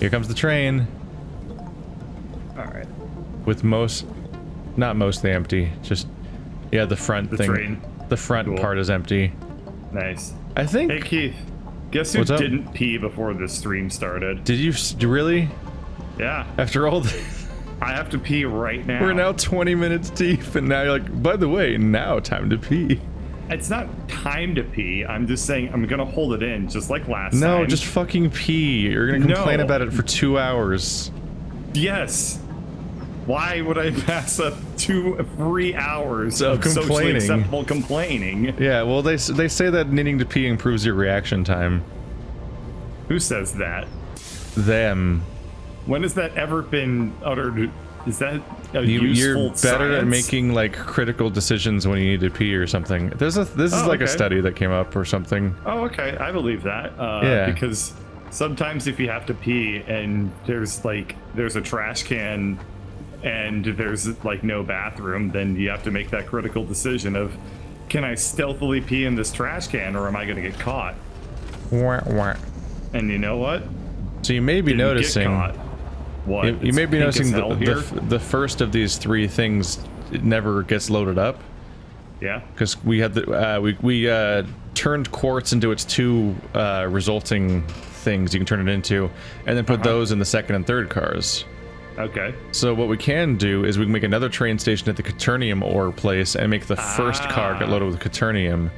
Here comes the train. All right. With not mostly empty. Just, yeah, the front thing. Train. The front part is empty. Nice. I think. Hey Keith, guess who What's up? didn't pee before the stream started? Did you really? Yeah. After all this? I have to pee right now. We're now 20 minutes deep, and now you're like, by the way, now time to pee. It's not time to pee. I'm just saying I'm gonna hold it in, just like last time. No, just fucking pee. You're gonna complain No. about it for 2 hours. Yes. Why would I pass up 3 hours Of of socially complaining. acceptable complaining? Yeah, well, they say that needing to pee improves your reaction time. Who says that? Them. When has that ever been uttered? Is that a You're useful better at science? making like critical decisions when you need to pee or something. This is like a okay. study that came up or something. Oh, okay. I believe that. Yeah. Because sometimes if you have to pee and there's a trash can and there's like no bathroom, then you have to make that critical decision of, can I stealthily pee in this trash can or am I going to get caught? Wah, wah. And you know what? So you may be Didn't get noticing. caught. What? You may be Pink as noticing hell here? the first of these three things it never gets loaded up. Yeah. Because we had we turned quartz into its two resulting things you can turn it into, and then put those in the second and third cars. Okay. So what we can do is we can make another train station at the Quaternium ore place and make the first car get loaded with Quaternium.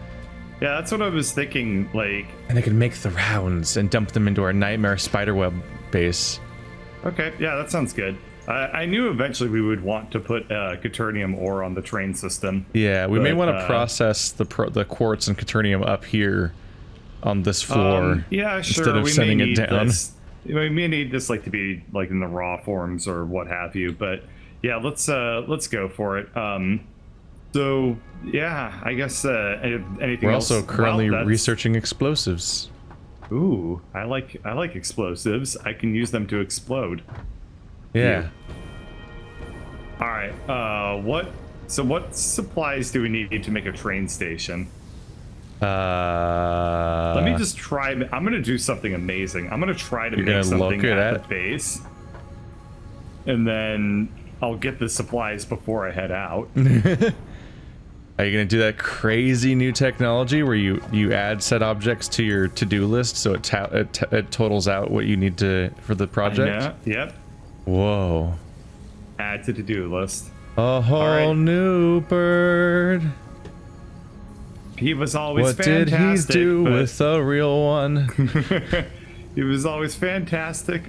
Yeah, that's what I was thinking. Like. And they can make the rounds and dump them into our nightmare spiderweb base. Okay, yeah, that sounds good. I knew eventually we would want to put Quaternium ore on the train system. Yeah, we may want to process the quartz and Quaternium up here on this floor. Yeah, sure. Instead of sending it down. We may need this to be like in the raw forms or what have you. But yeah, let's go for it. So yeah, I guess anything We're else? also currently Well, researching explosives. Ooh, I like explosives. I can use them to explode. Yeah. All right. What supplies do we need to make a train station? Let me just try. I'm gonna do something amazing. I'm gonna try to make something at the base, and then I'll get the supplies before I head out. Are you gonna do that crazy new technology where you add set objects to your to-do list so it totals out what you need to for the project? Yep. Whoa. Add to to-do list. A whole new bird. He was always what fantastic. What did he do with a real one? He was always fantastic.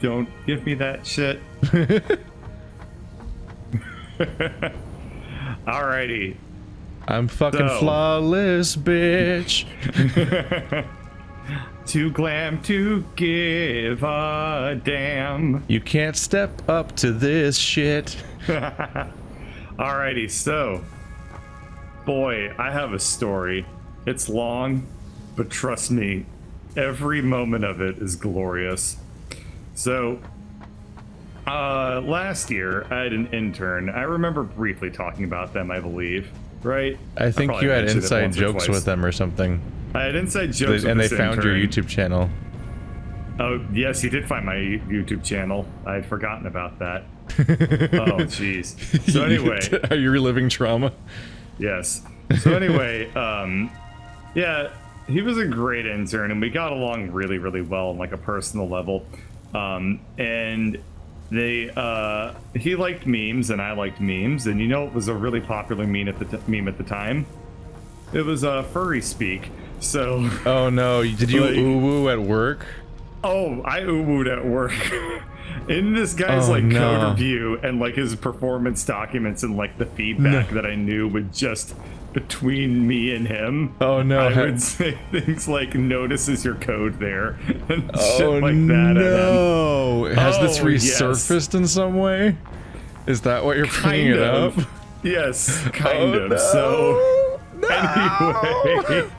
Don't give me that shit. Alrighty. I'm fucking flawless, bitch. Too glam to give a damn. You can't step up to this shit. Alrighty, so. Boy, I have a story. It's long, but trust me, every moment of it is glorious. So, last year, I had an intern. I remember briefly talking about them, I believe. Right? I think you had inside jokes with them or something. I had inside jokes with and they this found intern. your YouTube channel. Oh, yes, he did find my YouTube channel. I had forgotten about that. Oh, jeez. So anyway. Are you reliving trauma? Yes. So anyway, yeah, he was a great intern, and we got along really, really well on like a personal level. And he liked memes, and I liked memes, and you know it was a really popular meme at the time. It was furry speak. So. Oh no! Did you ooh-woo at work? Oh, I ooh-wooed at work. In this guy's code review and like his performance documents and like the feedback that I knew would just between me and him. Oh no! I would say things like "notices your code there" and shit like that. No! Has this resurfaced in some way? Is that what you're bringing it up? Yes, kind of. No. So anyway.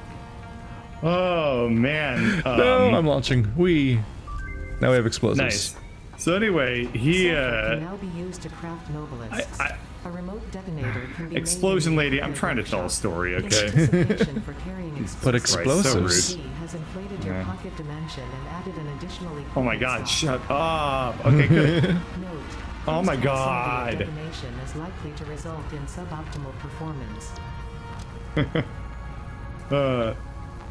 Oh man. No, I'm launching. Now we have explosives. Nice. So anyway, he can now be used to craft novelist. A remote detonator can be Explosion made lady, I'm trying to tell a story, okay? But explosives. So rude. has inflated your pocket dimension and added an additional Oh my god, shut up. Okay, good. Note, Oh my this god. proximity detonation is likely to result in suboptimal performance.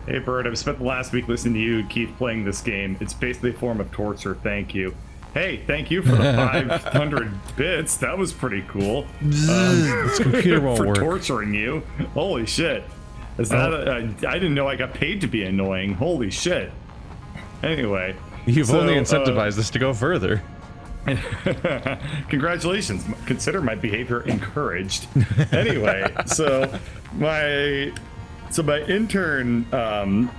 Hey Bird, I've spent the last week listening to you and Keith playing this game. It's basically a form of torture, thank you. Hey, thank you for the 500 bits. That was pretty cool. This computer won't for work. torturing you. Holy shit. Is that I didn't know I got paid to be annoying. Holy shit. Anyway. You've so, only incentivized this to go further. Congratulations. Consider my behavior encouraged. Anyway, so my intern,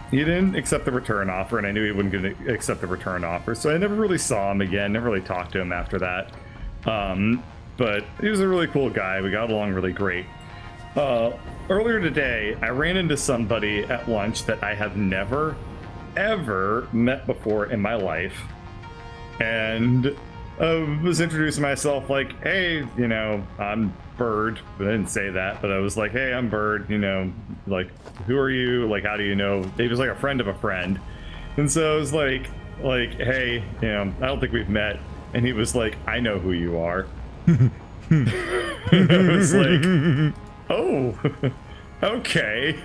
he didn't accept the return offer, and I knew he wasn't going to accept the return offer, so I never really saw him again, never really talked to him after that. But he was a really cool guy. We got along really great. Earlier today, I ran into somebody at lunch that I have never, ever met before in my life. And was introducing myself like, hey, you know, I'm Bird. But I didn't say that, but I was like, hey, I'm Bird, you know, like, who are you? Like, how do you know? He was like a friend of a friend. And so I was like, hey, you know, I don't think we've met. And he was like, I know who you are. I was like, oh, okay.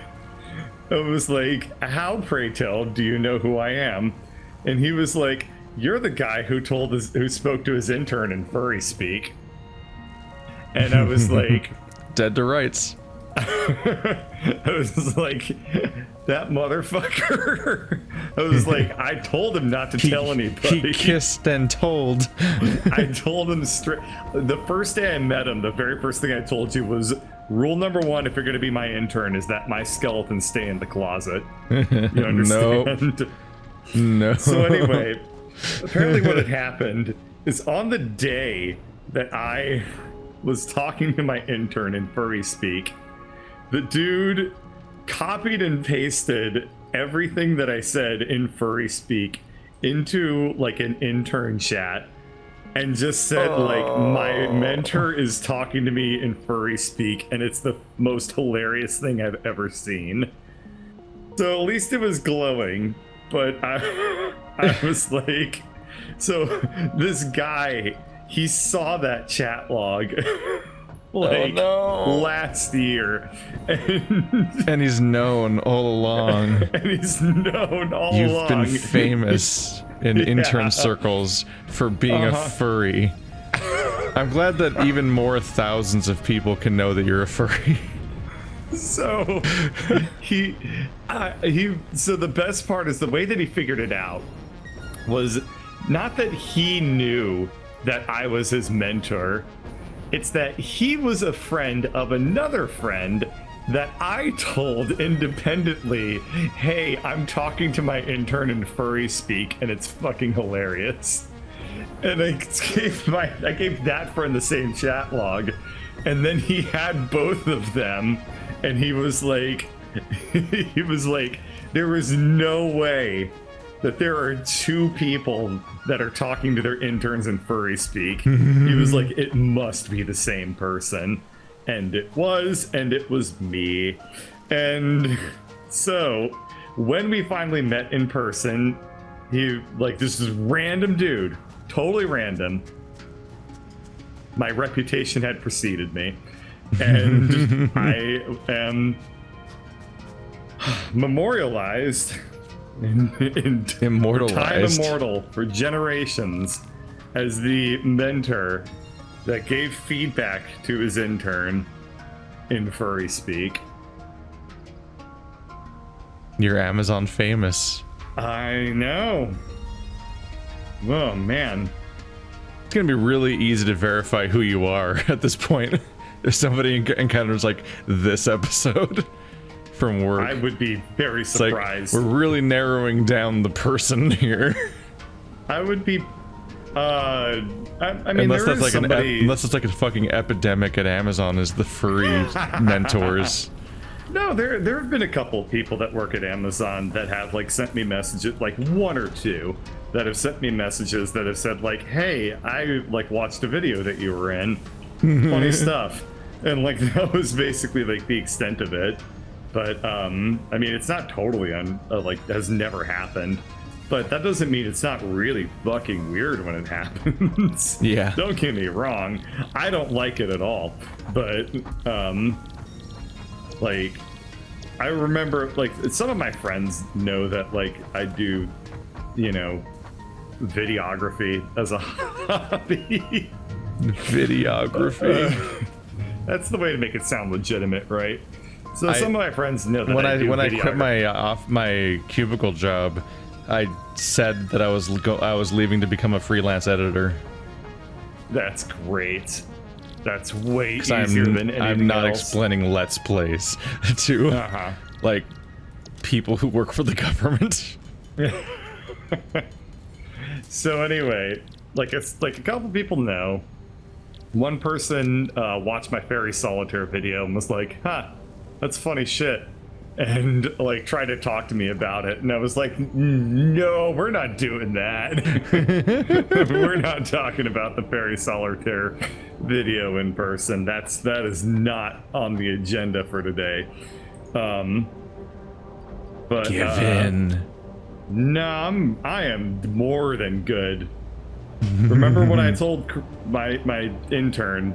I was like, how, pray tell, do you know who I am? And he was like, you're the guy who spoke to his intern in furry speak. And I was like, Dead to rights. I was like, that motherfucker. I was like, I told him not to tell anybody. He kissed and told. I told him straight. The first day I met him, the very first thing I told you was, rule number one, if you're going to be my intern, is that my skeletons stay in the closet. You understand? No. So anyway, apparently what had happened is on the day that I was talking to my intern in furry speak, the dude copied and pasted everything that I said in furry speak into like an intern chat and just said like, my mentor is talking to me in furry speak and it's the most hilarious thing I've ever seen. So at least it was glowing, but I was like, so this guy, he saw that chat log like last year, and he's known all along. And he's known all You've along. been famous in intern circles for being a furry. I'm glad that even more thousands of people can know that you're a furry. So so the best part is the way that he figured it out was not that he knew that I was his mentor. It's that he was a friend of another friend that I told independently, hey, I'm talking to my intern in furry speak and it's fucking hilarious. And I gave that friend the same chat log, and then he had both of them, and he was like, there was no way that there are two people that are talking to their interns in furry speak. He was like, it must be the same person. And it was me. And so when we finally met in person, he, like, this is random dude, totally random. My reputation had preceded me. And I am memorialized Immortalized. time immortal for generations as the mentor that gave feedback to his intern in furry speak. You're Amazon famous. I know. Oh man. It's gonna be really easy to verify who you are at this point. If somebody encounters like this episode from work, I would be very it's like, surprised. we're really narrowing down the person here. I would be I mean, unless there that's is like somebody... unless it's like a fucking epidemic at Amazon is the furry mentors. No, there have been a couple of people that work at Amazon that have like sent me messages, like one or two that have sent me messages that have said like, hey, I like watched a video that you were in funny stuff. And like that was basically like the extent of it. But I mean, it's not totally like has never happened. But that doesn't mean it's not really fucking weird when it happens. Yeah. Don't get me wrong. I don't like it at all. But like I remember like some of my friends know that like I do, you know, videography as a hobby. Videography. That's the way to make it sound legitimate, right? So some of my friends know that when I I quit my cubicle job, I said that I was leaving to become a freelance editor. That's great. That's way easier than anything I'm not else. explaining Let's Plays to like people who work for the government. So anyway, like it's like a couple people know. One person watched my Fairy Solitaire video and was like, "Huh, that's funny shit," and like tried to talk to me about it, and I was like, "No, we're not doing that. We're not talking about the Fairy Solitaire video in person. That is not on the agenda for today." But Give in. No, I am more than good. Remember when I told my intern,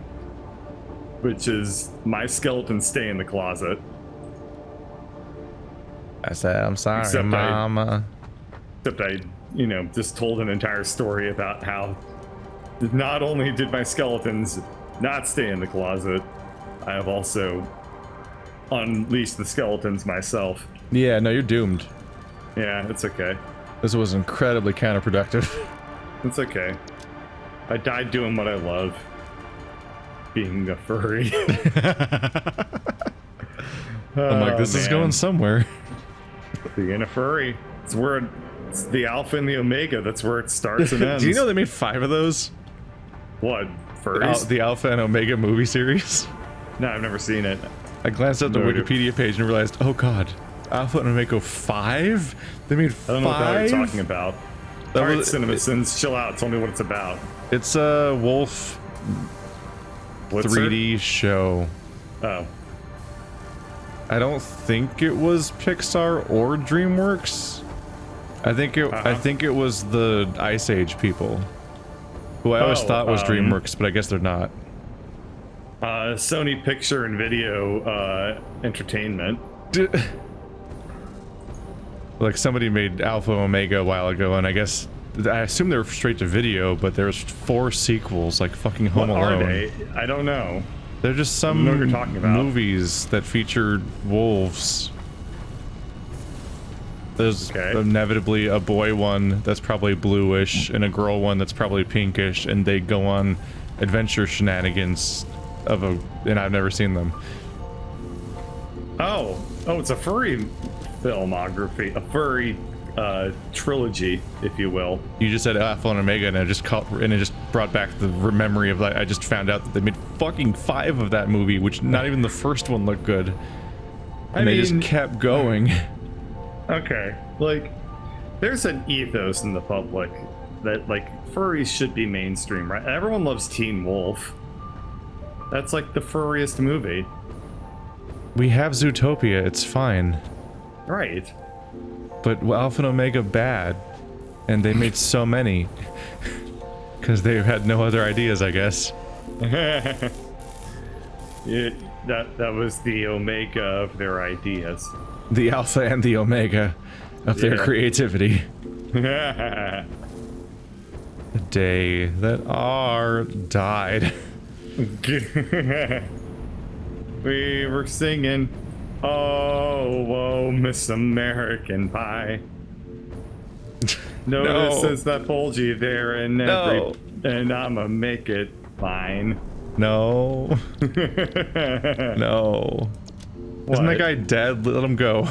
which is my skeletons stay in the closet. I said, I'm sorry, Except Mama. Except I, you know, just told an entire story about how not only did my skeletons not stay in the closet, I have also unleashed the skeletons myself. Yeah, no, you're doomed. Yeah, it's okay. This was incredibly counterproductive. It's okay. I died doing what I love. Being a furry. I'm like, this is going somewhere. Being a furry. It's where it's the alpha and the omega. That's where it starts and ends. Do you know they made 5 of those? What? Furries? The Alpha and Omega movie series? No, I've never seen it. I glanced at the No, Wikipedia page and realized, oh god, Alpha and Omega 5? They made 5? I don't know what the hell you're talking about. That Alright, was- CinemaSins, chill out. Tell me what it's about. It's a Wolf Blitzer? 3D show. Oh. I don't think it was Pixar or DreamWorks. I think it was the Ice Age people, who I always thought was DreamWorks, but I guess they're not. Sony Picture and Video Entertainment. Like somebody made Alpha Omega a while ago, and I guess I assume they were straight to video, but there's 4 sequels, like fucking Home What Alone. are they? I don't know. They're just some know what you're talking about. movies that featured wolves. There's Okay. inevitably a boy one that's probably bluish and a girl one that's probably pinkish, and they go on adventure shenanigans and I've never seen them. Oh, it's a furry filmography, a furry trilogy, if you will. You just said Alpha and Omega, and it just brought back the memory of that. I just found out that they made fucking 5 of that movie, which not even the first one looked good. And they just kept going. Okay, like, there's an ethos in the public that, like, furries should be mainstream, right? Everyone loves Teen Wolf. That's, like, the furriest movie. We have Zootopia, it's fine. Right. But Alpha and Omega bad. And they made so many. Because they had no other ideas, I guess. That was the omega of their ideas. The Alpha and the Omega of their creativity. The day that R died. We were singing, oh, Miss American Pie. Notices that bulgy there in every, and I'ma make it fine. No. No. Isn't that guy dead? Let him go.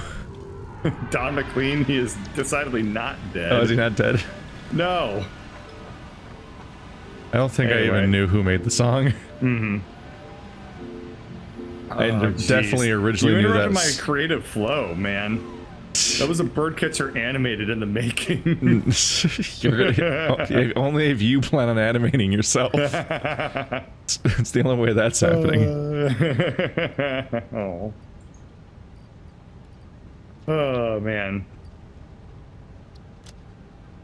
Don McLean, he is decidedly not dead. Oh, is he not dead? No. I don't think I Anyway. even knew who made the song. Mm-hmm. I definitely originally you knew interrupted that. my creative flow, man. That was a birdcatcher animated in the making. Only if you plan on animating yourself. It's the only way that's happening. Oh man.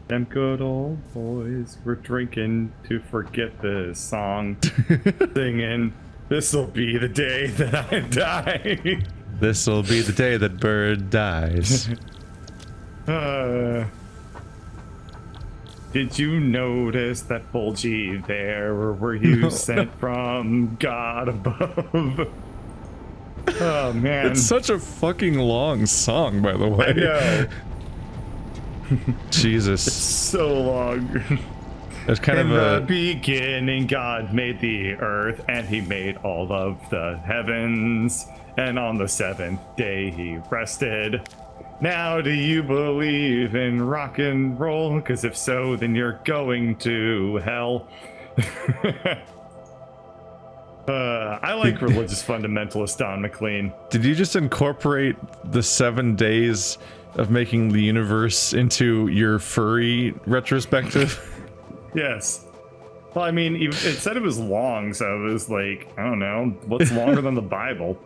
Them good old boys were drinking to forget this song, singing, "This'll be the day that I die." This'll be the day that Bird dies. Did you notice that bulgy there, or were you sent from God above? Oh man. It's such a fucking long song, by the way. I know. Jesus. So long. It's kind In of the beginning, God made the earth, and he made all of the heavens. And on the seventh day, he rested. Now, do you believe in rock and roll? Because if so, then you're going to hell. I like religious fundamentalist Don McLean. Did you just incorporate the 7 days of making the universe into your furry retrospective? Yes. Well, I mean, it said it was long, so it was like, I don't know, what's longer than the Bible?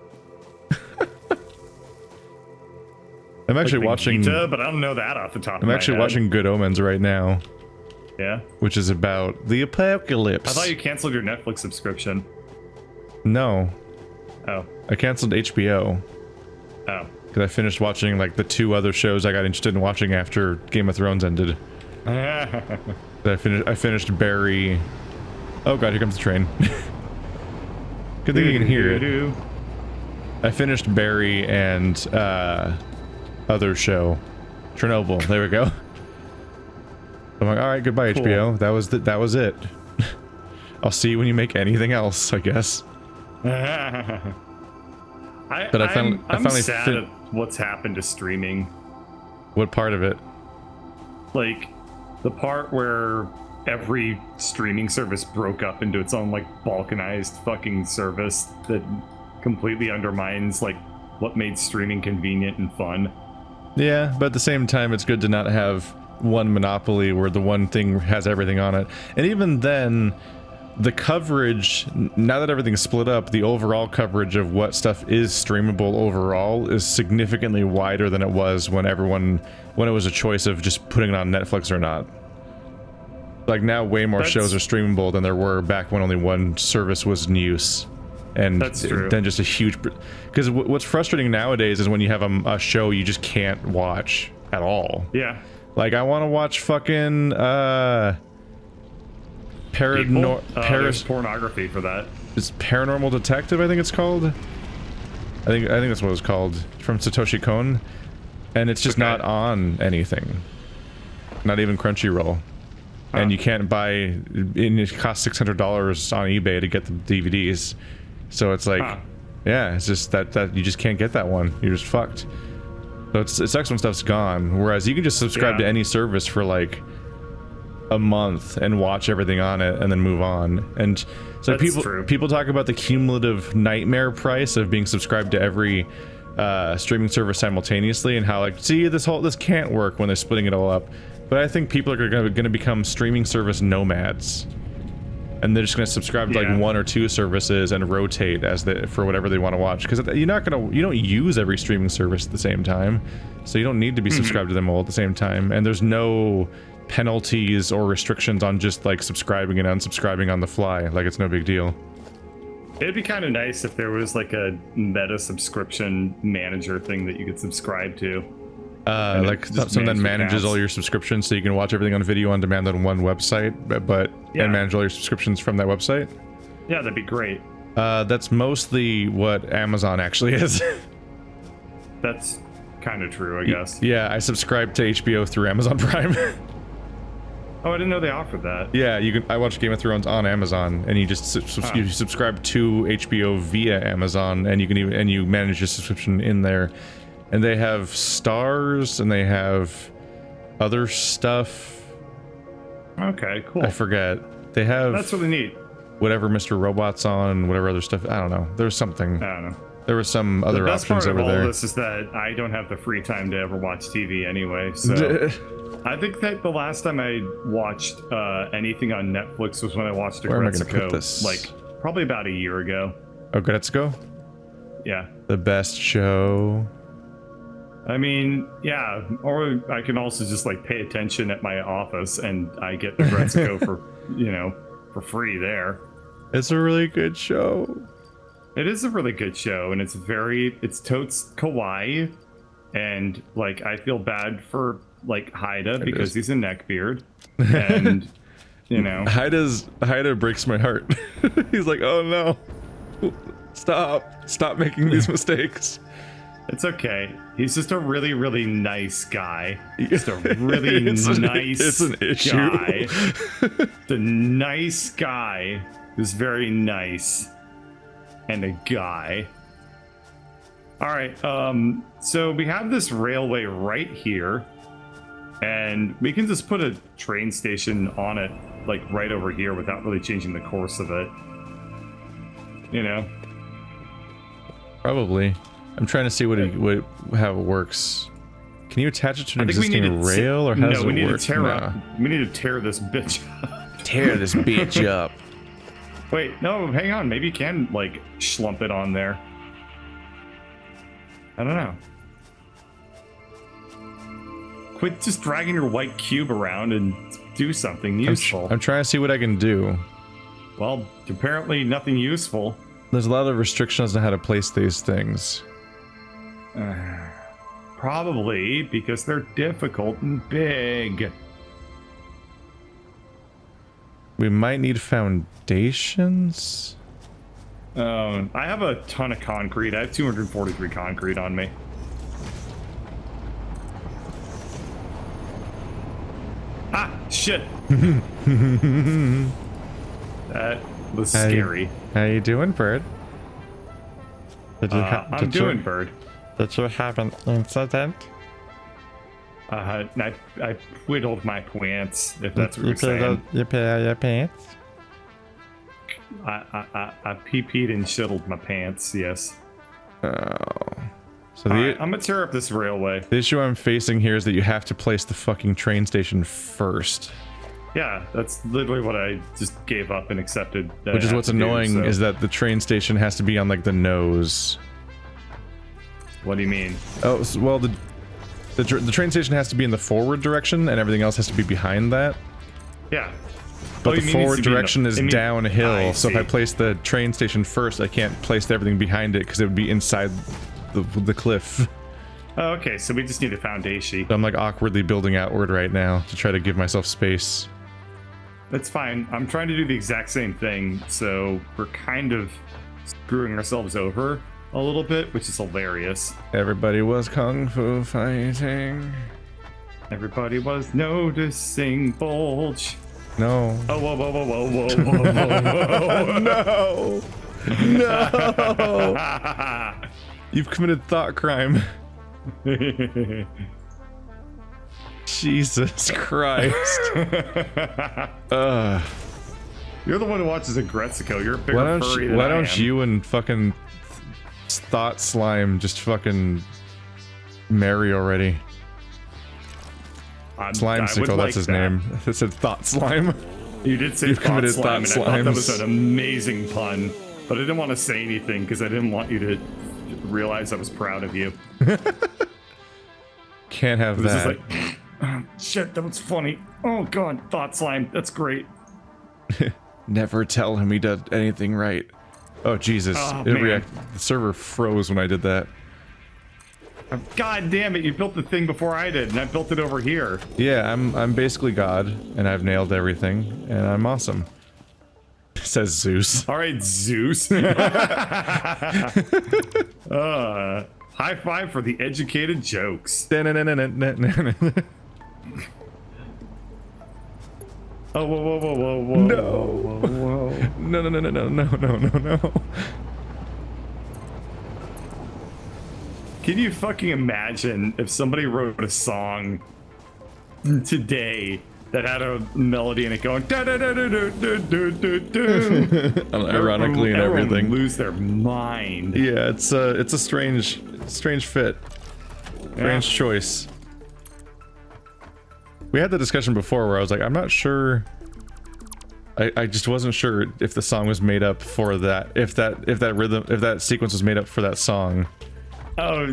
I'm actually Like watching Gita, but I don't know that off the top of my head. I'm actually watching Good Omens right now. Yeah? Which is about the apocalypse. I thought you canceled your Netflix subscription. No. Oh. I canceled HBO. Oh. Because I finished watching like the 2 other shows I got interested in watching after Game of Thrones ended. I finished Barry. Oh god, here comes the train. Good thing you can hear it. I finished Barry and other show, Chernobyl. There we go. I'm like, all right, goodbye, cool. HBO. That was it. I'll see you when you make anything else, I guess. I'm sad at what's happened to streaming. What part of it? Like the part where every streaming service broke up into its own like balkanized fucking service that completely undermines like what made streaming convenient and fun. Yeah, but at the same time, it's good to not have one monopoly where the one thing has everything on it. And even then, the coverage, now that everything's split up, the overall coverage of what stuff is streamable overall is significantly wider than it was when it was a choice of just putting it on Netflix or not. Like now, way more shows are streamable than there were back when only one service was in use. And then just a huge, because what's frustrating nowadays is when you have a show you just can't watch at all. Yeah. Like I want to watch fucking there's pornography for that. It's Paranormal Detective, I think it's called. I think that's what it's called, from Satoshi Kon, and it's just not on anything, not even Crunchyroll. And you can't buy, and it costs $600 on eBay to get the DVDs. So it's like, yeah, it's just that you just can't get that one. You're just fucked. So it sucks when stuff's gone. Whereas you can just subscribe to any service for like a month and watch everything on it and then move on. And so people talk about the cumulative nightmare price of being subscribed to every streaming service simultaneously, and how like, see, this can't work when they're splitting it all up. But I think people are going to become streaming service nomads, and they're just going to subscribe to like 1 or 2 services and rotate for whatever they want to watch. Because you don't use every streaming service at the same time, so you don't need to be subscribed to them all at the same time. And there's no penalties or restrictions on just like subscribing and unsubscribing on the fly. Like it's no big deal. It'd be kind of nice if there was like a meta subscription manager thing that you could subscribe to. Like something that manages all your subscriptions, so you can watch everything on video on demand on one website, and manage all your subscriptions from that website. Yeah, that'd be great. That's mostly what Amazon actually is. That's kind of true, I guess. Yeah, I subscribe to HBO through Amazon Prime. Oh, I didn't know they offered that. Yeah, you can. I watch Game of Thrones on Amazon, and you just you subscribe to HBO via Amazon, and you can you manage your subscription in there. And they have stars, and they have other stuff. Okay, cool. I forget. They have. That's really neat. Whatever Mr. Robot's on, whatever other stuff. I don't know. There's something. I don't know. There were some other The best options part of over all there. this is that I don't have the free time to ever watch TV anyway, so I think that the last time I watched anything on Netflix was when I watched Where am I gonna Agretzko, put this? like probably about a year ago. Oh, let's go. Yeah. The best show. I mean, yeah, or I can also just like pay attention at my office and I get the Agretzko for, you know, for free there. It's a really good show. It is a really good show, and it's totes kawaii, and like I feel bad for like Haida because he's a neckbeard, and you know, Haida breaks my heart. He's like, oh no, stop making these mistakes. it's okay. He's just a really, really nice guy. Just a really It's an issue. guy. The nice guy who's very nice. And a guy. All right, so we have this railway right here, and we can just put a train station on it, like right over here, without really changing the course of it. You know? Probably. I'm trying to see how it works. Can you attach it to an I think we need existing to rail, or how does it we need work? to tear up. We need to tear this bitch up. Tear this bitch up. Wait, no, hang on. Maybe you can like schlump it on there. I don't know. Quit just dragging your white cube around and do something useful. I'm trying to see what I can do. Well, apparently nothing useful. There's a lot of restrictions on how to place these things. Probably because they're difficult and big. We might need foundations. I have a ton of concrete. I have 243 concrete on me. Ah, shit. That was scary. How you doing, bird? I'm doing, bird. Did you have an incident? I whittled my pants, if that's what you're saying. You pee your pants? I pee-peed and shittled my pants, yes. Oh. So Alright, I'm gonna tear up this railway. the issue I'm facing here is that you have to place the fucking train station first. Yeah, that's literally what I just gave up and accepted. Which is what's annoying, is that the train station has to be on like the nose. What do you mean? Oh, well, the train station has to be in the forward direction, and everything else has to be behind that. Yeah. But the forward direction is I downhill, so if I see. place the train station first, I can't place everything behind it because it would be inside the cliff. Oh, okay, so we just need a foundation. So I'm like awkwardly building outward right now to try to give myself space. That's fine. I'm trying to do the exact same thing, so we're kind of screwing ourselves over a little bit, which is hilarious. Everybody was kung fu fighting. Everybody was noticing bulge. No. Oh, whoa, whoa, whoa, whoa, whoa, whoa, whoa, No. No. You've committed thought crime. Jesus Christ. You're the one who watches Agretzko. You're a bigger furry than why I don't am. you and fucking thought slime just fucking marry already? Slimesicle, that's his name. It said thought slime. You did say You've thought committed slime, thought and I thought that was slimes. an amazing pun, but I didn't want to say anything because I didn't want you to realize I was proud of you. Can't have It was just that. like, oh, shit, that was funny. Oh god, thought slime, that's great. Never tell him he did anything right. Oh Jesus! Oh, The server froze when I did that. God damn it, you built the thing before I did, and I built it over here. Yeah, I'm basically God, and I've nailed everything, and I'm awesome. Says Zeus. All right, Zeus. High five for the educated jokes. Oh, Oh, whoa, whoa, whoa, whoa, whoa. No. Whoa, whoa, whoa. No. Can you fucking imagine if somebody wrote a song today that had a melody in it going da da da da da da da da da. Ironically and Everyone everything. would lose their mind. Yeah, it's a strange fit. Strange choice. We had the discussion before where I was like, I'm not sure. I just wasn't sure if the song was made up for that. If that sequence was made up for that song. Oh,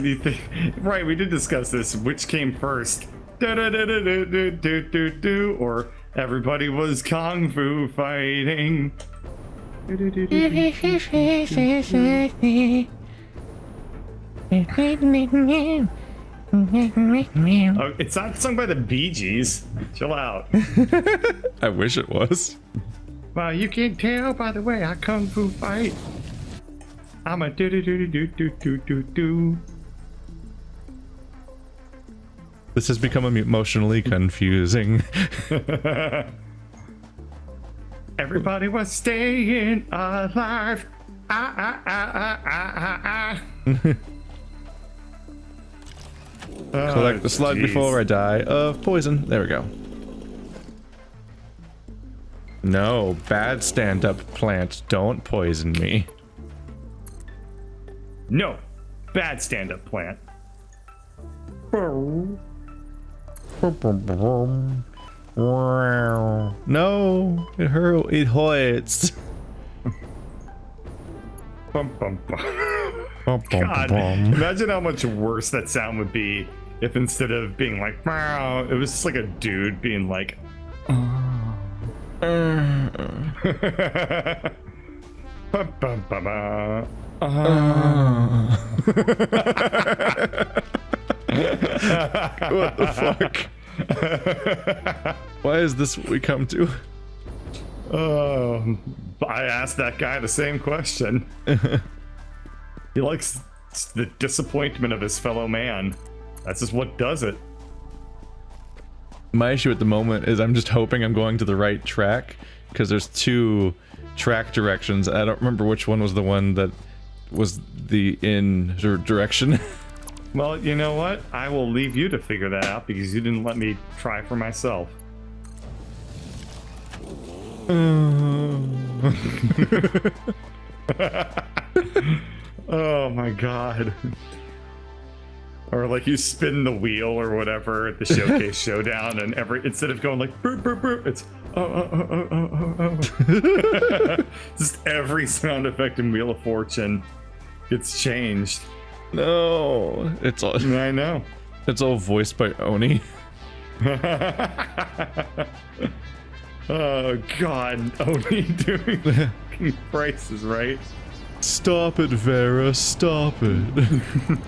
right. We did discuss this. Which came first? Da da da da da da da da da, or everybody was kung fu fighting. Oh, it's not sung by the Bee Gees. Chill out. I wish it was. Well, you can tell by the way I kung fu fight. I'm a do do do do do do do do. This has become emotionally confusing. Everybody was staying alive. Collect the slug before I die of poison. There we go. No, bad stand-up plant. Don't poison me. No, bad stand-up plant. No, it hurts. Bum, bum, bum. God, imagine how much worse that sound would be if instead of being like, meow, it was just like a dude being like, Bum, bum, bum, What the fuck? Why is this what we come to? I asked that guy the same question. He likes the disappointment of his fellow man. That's just what does it. My issue at the moment is I'm just hoping I'm going to the right track, because there's two track directions. I don't remember which one was the one that was the direction. Well, you know what? I will leave you to figure that out because you didn't let me try for myself. Oh my god. Or like you spin the wheel or whatever at the showcase showdown, and instead of going like burp, burp, burp, it's just every sound effect in Wheel of Fortune gets changed. No, it's all. I know. It's all voiced by Oni. Oh god, Oni doing the prices right. Stop it, Vera. Stop it.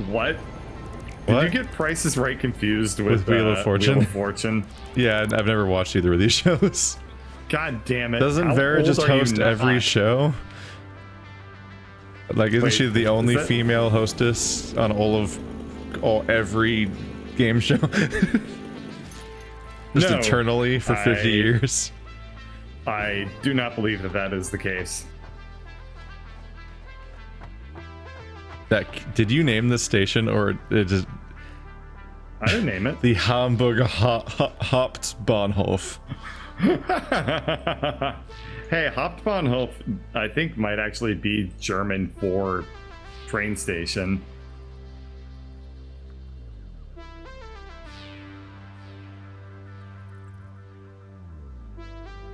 What? What? Did you get Prices Right confused with Wheel of Fortune? Wheel of Fortune? Yeah, I've never watched either of these shows. God damn it. Doesn't How Vera old just are you host not? every show? Like, isn't Wait, she the is only that- female hostess on every game show? Just No, eternally for 50 years. I do not believe that that is the case. Did you name this station, or it just I didn't name it. the Hamburger Hauptbahnhof? Hey, Hauptbahnhof, I think might actually be German for train station.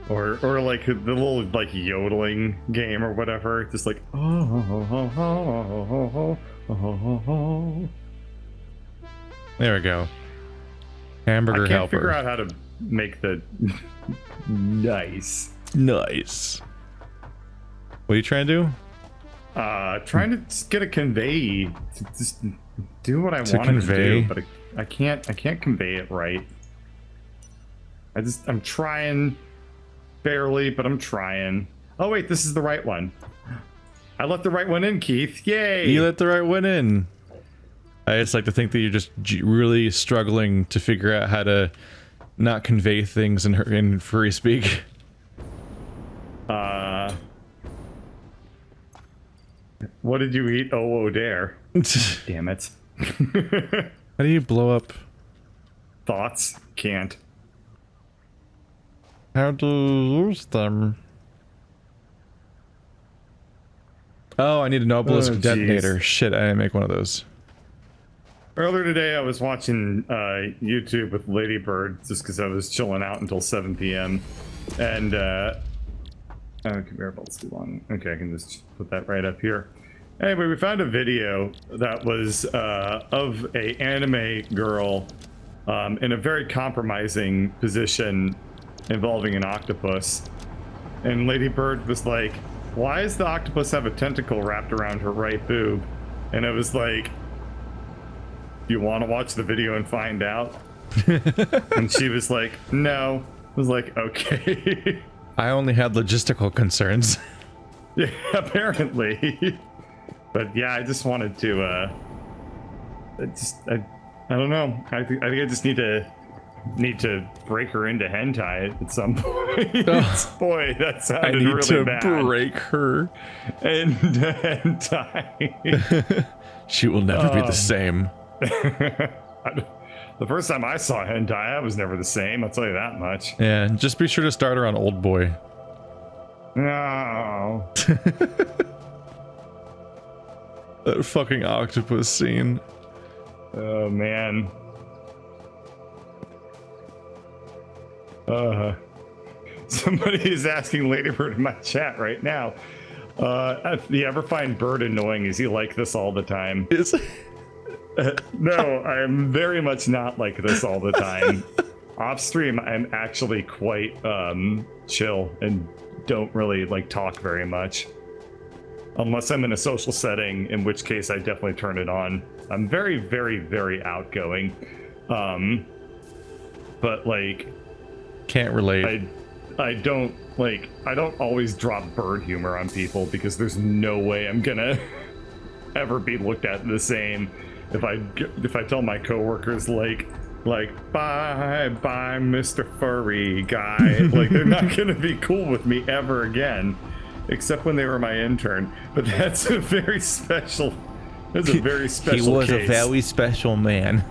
Or like the little like yodeling game or whatever, just like There we go. Hamburger I can't figure helper. out how to make the nice. Nice. What are you trying to do? Trying to just get a convey to just do what I To wanted convey? to do, but I can't convey it right. I'm trying barely, but I'm trying. Oh wait, this is the right one. I let the right one in, Keith. Yay! You let the right one in. I just like to think that you're just really struggling to figure out how to not convey things in free speak. What did you eat? Oh, dare. Damn it. How do you blow up thoughts. Can't. How to use them? Oh, I need an obelisk Oh, detonator. geez. Shit, I didn't make one of those. Earlier today, I was watching YouTube with Ladybird just because I was chilling out until 7 p.m. And conveyor belt's too long. Okay, I can just put that right up here. Anyway, we found a video that was of a anime girl in a very compromising position involving an octopus. And Ladybird was like, why does the octopus have a tentacle wrapped around her right boob? And it was like, you want to watch the video and find out? And she was like, no. I was like, okay. I only had logistical concerns. Yeah, apparently. But yeah, I just wanted to I don't know. I think I just need to break her into hentai at some point. Boy, that I sounded need really to bad. break her. And hentai. She will never be the same. The first time I saw hentai, I was never the same. I'll tell you that much. Yeah, just be sure to start her on Old Boy. No. That fucking octopus scene. Oh man. Somebody is asking Ladybird in my chat right now. If you ever find Bird annoying, is he like this all the time? Is No, I'm very much not like this all the time. Off stream, I'm actually quite chill and don't really like talk very much. Unless I'm in a social setting, in which case I definitely turn it on. I'm very, very, very outgoing. But like, can't relate. I don't always drop bird humor on people because there's no way I'm gonna ever be looked at the same if I tell my coworkers like bye Mr. Furry guy. Like, they're not gonna be cool with me ever again, except when they were my intern. But that's a very special He was case. a very special man.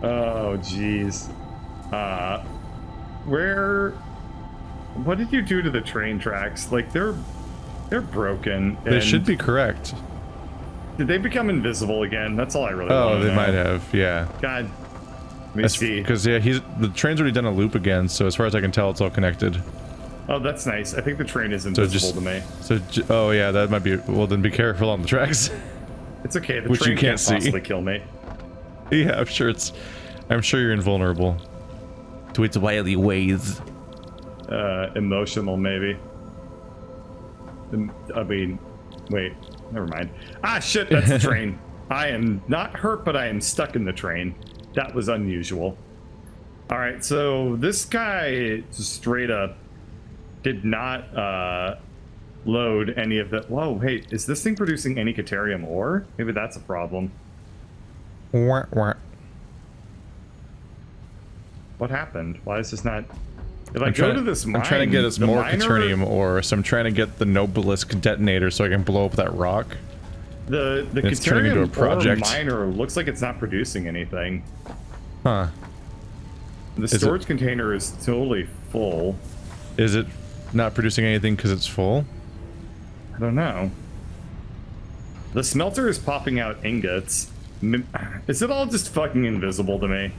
Oh jeez. What did you do to the train tracks? Like, they're broken. They and should be correct. Did they become invisible again? That's all I really want Oh, to they know. might have, yeah. God. Let me see. Because, yeah, the train's already done a loop again, so as far as I can tell, it's all connected. Oh, that's nice. I think the train is invisible to me. Oh, yeah, that might be... Well, then be careful on the tracks. It's okay. The Which train you can't see. possibly kill me. Yeah, I'm sure you're invulnerable to its wily ways. Emotional, maybe. I mean, wait. Never mind. Ah, shit, that's the train. I am not hurt, but I am stuck in the train. That was unusual. All right, so this guy straight up did not load any of the... Whoa, wait, is this thing producing any Caterium ore? Maybe that's a problem. Wah, wah. What happened? Why is this not... If I go to this mine... I'm trying to get us the more miner- Caternium ore, so I'm trying to get the Nobelisk detonator so I can blow up that rock. The It's turning into a Caterium project. ore miner looks like it's not producing anything. Huh. The storage container is totally full. Is it not producing anything because it's full? I don't know. The smelter is popping out ingots. Is it all just fucking invisible to me?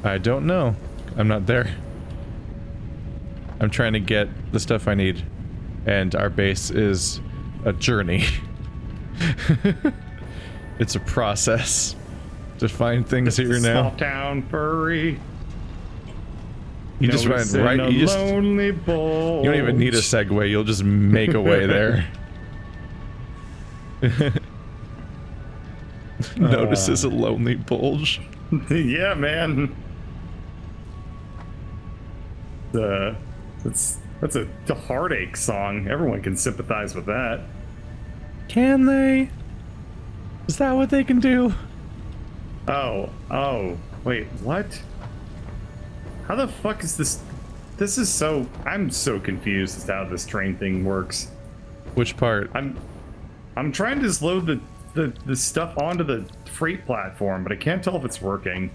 I don't know. I'm not there. I'm trying to get the stuff I need. And our base is a journey. It's a process to find things here now. Small town furry. You just find right. You don't even need a segue. You'll just make a way there. Notices a lonely bulge. Yeah, man. That's a heartache song. Everyone can sympathize with that. Can they? Is that what they can do? Oh, wait, what? How the fuck is this? This is so... I'm so confused as to how this train thing works. Which part? I'm trying to just load the stuff onto the freight platform, but I can't tell if it's working.